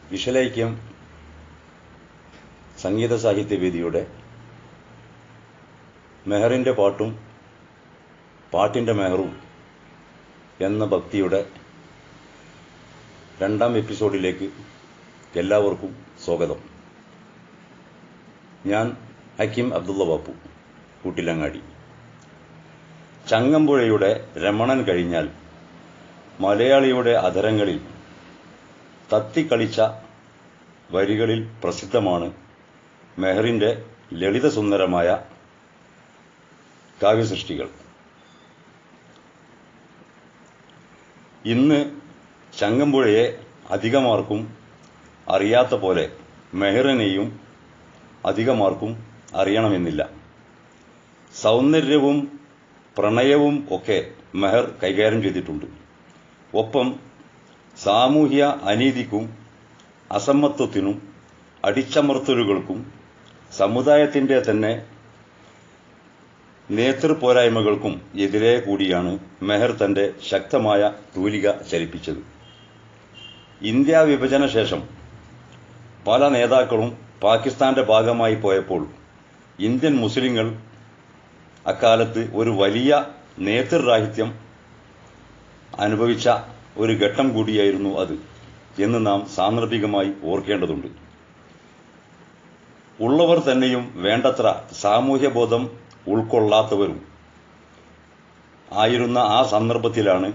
വിഷലൈക്യം സംഗീത സാഹിത്യവേദിയുടെ മെഹറിൻ്റെ പാട്ടും പാട്ടിൻ്റെ മെഹറും എന്ന ഭക്തിയുടെ 2ാം എപ്പിസോഡിലേക്ക് എല്ലാവർക്കും സ്വാഗതം. ഞാൻ ഹക്കീം അബ്ദുള്ള ബാപ്പു, കൂട്ടിലങ്ങാടി. ചങ്ങമ്പുഴയുടെ രമണൻ കഴിഞ്ഞാൽ മലയാളിയുടെ അധരങ്ങളിൽ തത്തിക്കളിച്ച വരികളിൽ പ്രസിദ്ധമാണ് മെഹറിൻ്റെ ലളിതസുന്ദരമായ കാവ്യസൃഷ്ടികൾ. ഇന്ന് ചങ്ങമ്പുഴയെ അധികമാർക്കും അറിയാത്ത പോലെ മെഹറിനെയും അധികമാർക്കും അറിയണമെന്നില്ല. സൗന്ദര്യവും പ്രണയവും ഒക്കെ മെഹർ കൈകാര്യം ചെയ്തിട്ടുണ്ട്. ഒപ്പം സാമൂഹ്യ അനീതിക്കും അസമത്വത്തിനും അടിച്ചമർത്തലുകൾക്കും സമുദായത്തിൻ്റെ തന്നെ നേതൃപോരായ്മകൾക്കും എതിരെ കൂടിയാണ് മെഹർ തൻ്റെ ശക്തമായ തൂലിക ചലിപ്പിച്ചത്. ഇന്ത്യ വിഭജന ശേഷം പല നേതാക്കളും പാകിസ്ഥാന്റെ ഭാഗമായി പോയപ്പോൾ ഇന്ത്യൻ മുസ്ലിങ്ങൾ അക്കാലത്ത് ഒരു വലിയ നേതൃരാഹിത്യം അനുഭവിച്ച ഒരു ഘട്ടം കൂടിയായിരുന്നു അത് എന്ന് നാം സാന്ദർഭികമായി ഓർക്കേണ്ടതുണ്ട്. ഉള്ളവർ തന്നെയും വേണ്ടത്ര സാമൂഹ്യബോധം ഉൾക്കൊള്ളാത്തവരും ആയിരുന്ന ആ സന്ദർഭത്തിലാണ്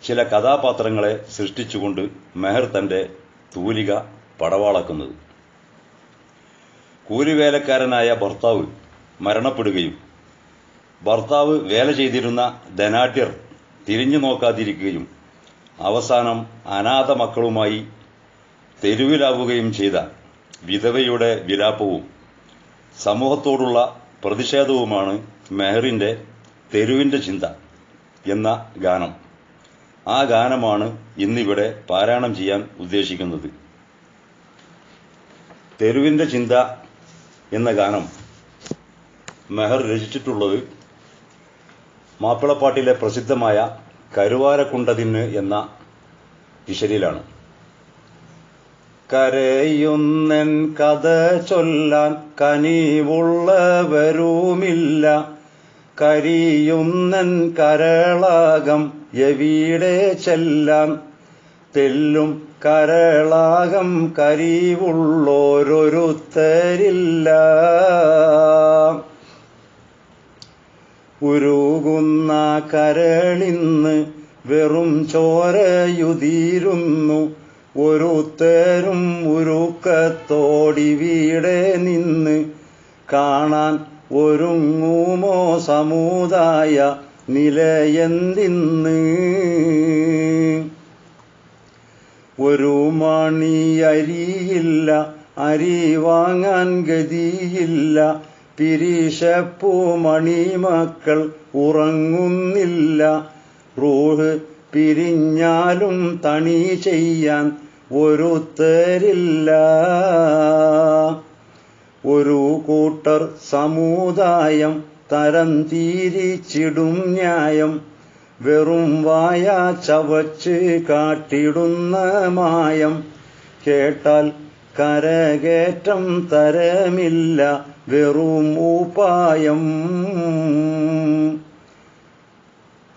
ചില കഥാപാത്രങ്ങളെ സൃഷ്ടിച്ചുകൊണ്ട് മെഹർ തൻ്റെ തൂലിക പടവാളക്കുന്നത്. കൂലിവേലക്കാരനായ ഭർത്താവ് മരണപ്പെടുകയും ഭർത്താവ് വേല ചെയ്തിരുന്ന ധനാഢ്യർ തിരിഞ്ഞു നോക്കാതിരിക്കുകയും അവസാനം അനാഥ മക്കളുമായി തെരുവിലാവുകയും ചെയ്ത വിധവയുടെ വിലാപവും സമൂഹത്തോടുള്ള പ്രതിഷേധവുമാണ് മെഹറിൻ്റെ തെരുവിൻ്റെ ചിന്ത എന്ന ഗാനം. ആ ഗാനമാണ് ഇന്നിവിടെ പാരായണം ചെയ്യാൻ ഉദ്ദേശിക്കുന്നത്. തെരുവിൻ്റെ ചിന്ത എന്ന ഗാനം മെഹർ രചിച്ചിട്ടുള്ളത് മാപ്പിളപ്പാട്ടിലെ പ്രസിദ്ധമായ കരുവാരക്കുണ്ടതിന് എന്ന ഇശലിലാണ്. കരയുന്നൻ കഥ ചൊല്ലാൻ കനിവുള്ളവരുമില്ല, കരിയുന്നൻ കരളാകം എവിടെ ചെല്ലാൻ, തെല്ലും കരളാകം കരിവുള്ളോരൊരുത്തരില്ല. ഉരുകുന്ന കരളിന്ന് വെറും ചോരയുതിരുന്നു, ഒരുത്തരും ഉരുക്കത്തോടിവിടെ നിന്ന് കാണാൻ ഒരുങ്ങുമോ സമുദായ നിലയെന്തിന്ന്. ഒരു മണി അരിയില്ല, അരി വാങ്ങാൻ ഗതിയില്ല, പിരിശപ്പൂ മണിമക്കൾ ഉറങ്ങുന്നില്ല, റൂഹ് പിരിഞ്ഞാലും തണി ചെയ്യാൻ ഒരുത്തരില്ല. ഒരു കൂട്ടർ സമുദായം തരം തിരിച്ചിടും ന്യായം, വെറും വായ ചവച്ച് കാട്ടിടുന്ന മായം, കേട്ടാൽ കരകേറ്റം തരമില്ല വെറും ഉപായം.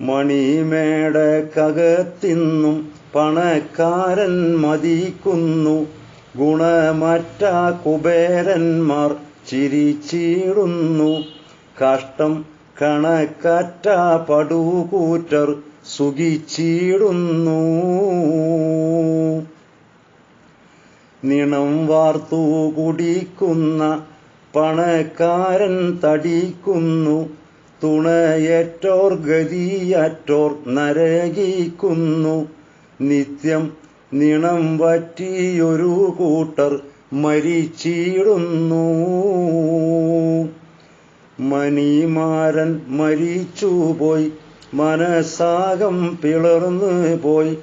മണിമേടക്കകത്തിന്നും പണക്കാരൻ മതിക്കുന്നു, ഗുണമറ്റ കുബേരന്മാർ ചിരിച്ചിടുന്നു, കഷ്ടം കണക്കറ്റ പടുകൂറ്റർ സുഖിച്ചിടുന്നു. നിണം വാർത്തു കുടിക്കുന്ന പണക്കാരൻ തടിക്കുന്നു, തുണയറ്റോർ ഗതിയറ്റോർ നരകിക്കുന്നു, നിത്യം നിണം വറ്റിയൊരു കൂട്ടർ മരിച്ചിടുന്നു. മണിമാരൻ മരിച്ചുപോയി, മനസ്സാകം പിളർന്നു പോയി,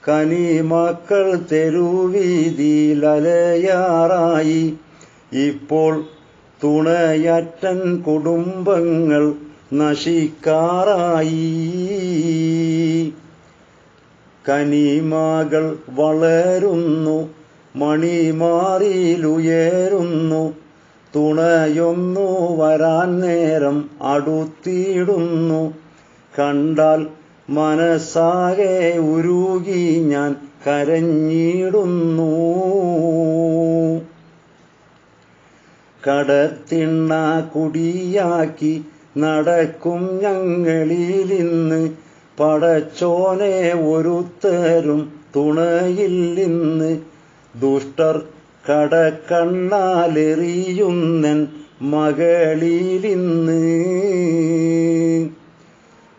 കനിമക്കൾ തെരുവീതിയിലലയാറായി, ഇപ്പോൾ തുണയറ്റൻ കുടുംബങ്ങൾ നശിക്കാറായി. കനിമകൾ വളരുന്നു, മണിമാറിയിലുയരുന്നു. തുണയൊന്നു വരാൻ നേരം അടുത്തിടുന്നു. കണ്ടാൽ മനസ്സാകെ ഉരുകി ഞാൻ കരഞ്ഞിടുന്നു. കടത്തിണ്ണ കുടിയാക്കി നടക്കും ഞങ്ങളിലിന്ന്. പടച്ചോനെ ഒരുത്തരും തുണയില്ലിന്ന്. ദുഷ്ടർ കടക്കണ്ണാലെറിയുന്നൻ മകളിലിന്ന്.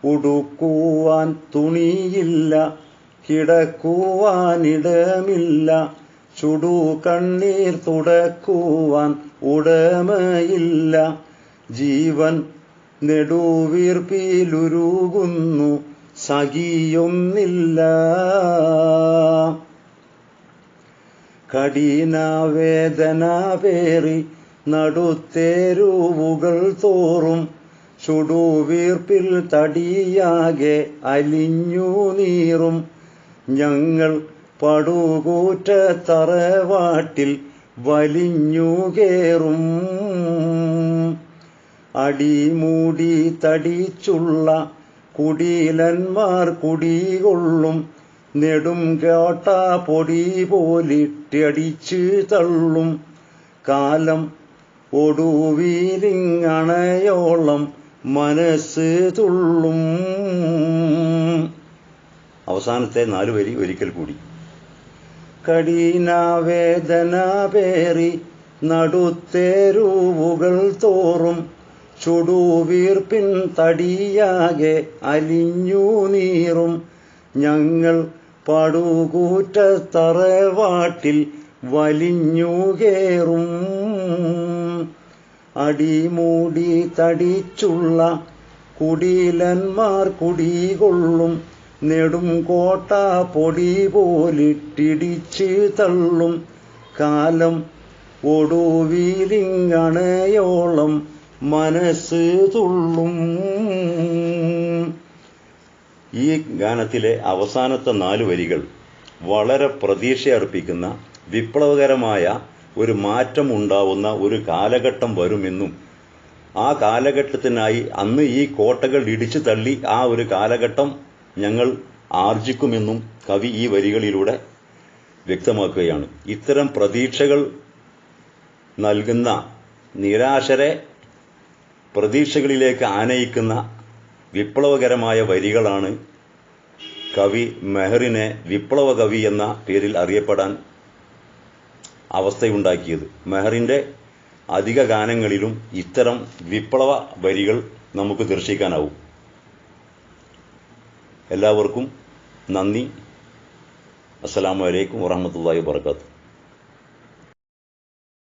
ഉടുക്കുവാൻ തുണിയില്ല, കിടക്കുവാനിടമില്ല. ചുടു കണ്ണീർ തുടക്കുവാൻ ഉടമയില്ല. ജീവൻ നെടുവീർപ്പിലുരുകുന്നു, സഖിയൊന്നില്ല. കഠിനവേദന പേറി നടുത്തേരുവുകൾ തോറും. ചുടുവീർപ്പിൽ തടിയാകെ അലിഞ്ഞു നീറും. ഞങ്ങൾ പടുകൂറ്റ തറവാട്ടിൽ വലിഞ്ഞു കേറും. അടിമൂടി തടിച്ചുള്ള കുടിലന്മാർ കുടികൊള്ളും. നെടും കോട്ട പൊടി പോലിട്ടടിച്ച് തള്ളും. കാലം ഒടുവിലിങ്ങണയോളം മനസ്സ് തുള്ളും. അവസാനത്തെ 4 വരി ഒരിക്കൽ കൂടി. കഠിനവേദന പേറി നടുത്തേരുവുകൾ തോറും. ചുടുവീർപ്പിൻ തടിയാകെ അലിഞ്ഞു നീറും. ഞങ്ങൾ പടുകൂറ്റ തറവാട്ടിൽ വലിഞ്ഞു കേറും. അടിമൂടി തടിച്ചുള്ള കുടിലന്മാർ കുടികൊള്ളും. നെടും കോട്ട പൊടി പോലിട്ടിടിച്ച് തള്ളും. കാലം ഒടുവിലിങ്ങണയോളം മനസ്സ് തുള്ളും. ഈ ഗാനത്തിലെ അവസാനത്തെ 4 വരികൾ വളരെ പ്രതീക്ഷയർപ്പിക്കുന്ന, വിപ്ലവകരമായ ഒരു മാറ്റം ഉണ്ടാവുന്ന ഒരു കാലഘട്ടം വരുമെന്നും ആ കാലഘട്ടത്തിനായി അന്ന് ഈ കോട്ടകൾ ഇടിച്ചു തള്ളി ആ ഒരു കാലഘട്ടം ഞങ്ങൾ ആർജിക്കുമെന്നും കവി ഈ വരികളിലൂടെ വ്യക്തമാക്കുകയാണ്. ഇത്തരം പ്രതീക്ഷകൾ നൽകുന്ന, നിരാശരെ പ്രതീക്ഷകളിലേക്ക് ആനയിക്കുന്ന വിപ്ലവകരമായ വരികളാണ് കവി മെഹറിനെ വിപ്ലവ കവി എന്ന പേരിൽ അറിയപ്പെടാൻ അവസ്ഥയുണ്ടാക്കിയത്. മെഹറിൻ്റെ അധിക ഗാനങ്ങളിലും ഇത്തരം വിപ്ലവ വരികൾ നമുക്ക് ദർശിക്കാനാവും. എല്ലാവർക്കും നന്ദി. അസ്സലാമു അലൈക്കും വറഹ്മത്തുള്ളാഹി വബറകാതുഹു.